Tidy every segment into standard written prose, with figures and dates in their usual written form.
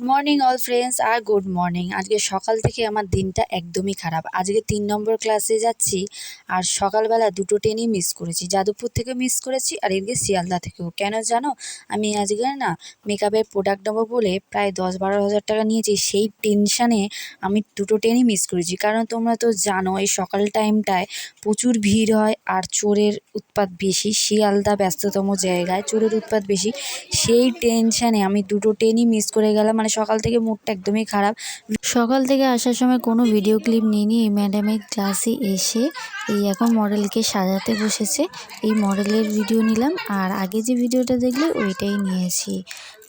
Morning all friends আর good morning. আজকে সকাল থেকে আমার দিনটা একদমই খারাপ। আজকে 3 নম্বর ক্লাসে যাচ্ছি আর সকালবেলা দুটো ট্রেনই মিস করেছি। যাদবপুর থেকে মিস করেছি আর এদিকে শিয়ালদা থেকেও। কেন জানো? আমি আজকে না মেকআপের প্রোডাক্ট নেবো বলে প্রায় 10-12 হাজার টাকা নিয়েছি। সেই টেনশানে আমি দুটো ট্রেনই মিস করেছি। কারণ তোমরা তো জানো এই সকাল টাইমটায় প্রচুর ভিড় হয় আর চোরের উৎপাত বেশি। শিয়ালদা ব্যস্ততম জায়গায় চোরের উৎপাত বেশি। সেই টেনশানে আমি দুটো ট্রেনই মিস করে গেলাম। মানে সকাল থেকে মুডটা একদমই খারাপ। সকাল থেকে আসার সময় কোনো ভিডিও ক্লিপ নিইনি। এই ম্যাডামের ক্লাসে এসে এই এখন মডেলকে সাজাতে বসেছে, এই মডেলের ভিডিও নিলাম। আর আগে যে ভিডিওটা দেখলে ওইটাই নিয়েছি।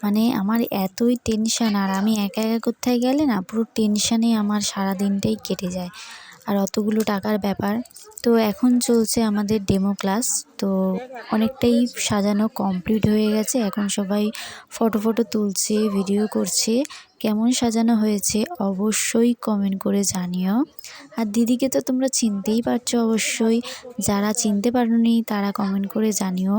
মানে আমার এতই টেনশান, আর আমি একা একা কোথায় গেলে না পুরো টেনশানে আমার সারা দিনটাই কেটে যায়। আর অতগুলো টাকার ব্যাপার। তো এখন চলছে আমাদের ডেমো ক্লাস। তো অনেকটাই সাজানো কমপ্লিট হয়ে গেছে। এখন সবাই ফটো তুলছে, ভিডিও করছে। কেমন সাজানো হয়েছে অবশ্যই কমেন্ট করে জানিও। আর দিদিকে তো তোমরা চিনতেই পারছো অবশ্যই। যারা চিনতে পারোনি তারা কমেন্ট করে জানিও।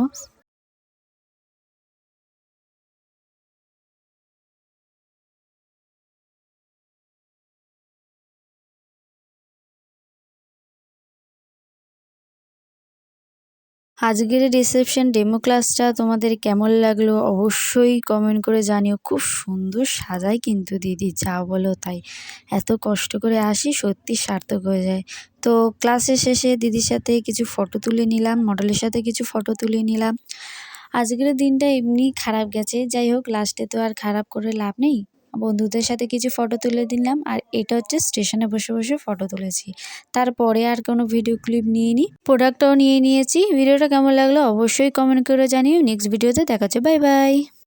আজকের রিসেপশন ডেমো ক্লাসটা তোমাদের কেমন লাগলো অবশ্যই কমেন্ট করে জানিও। খুব সুন্দর সাজায় কিন্তু দিদি, যা বলো তাই। এত কষ্ট করে আসি সত্যি সার্থক হয়ে যায়। তো ক্লাসের শেষে দিদির সাথে কিছু ফটো তুলে নিলাম, মডেলের সাথে কিছু ফটো তুলে নিলাম। আজকের দিনটা এমনি খারাপ গেছে, যাই হোক লাস্টে তো আর খারাপ করে লাভ নেই। বন্ধুদের সাথে কিছু ফটো তুলে দিলাম। আর এটা হচ্ছে স্টেশনে বসে বসে ফটো তুলেছি। তারপরে আর কোনো ভিডিও ক্লিপ নিইনি, প্রোডাক্টটাও নিয়ে নিয়েছি। ভিডিওটা কেমন লাগলো অবশ্যই কমেন্ট করে জানিও। নেক্সট ভিডিওতে দেখা হচ্ছে। Bye bye.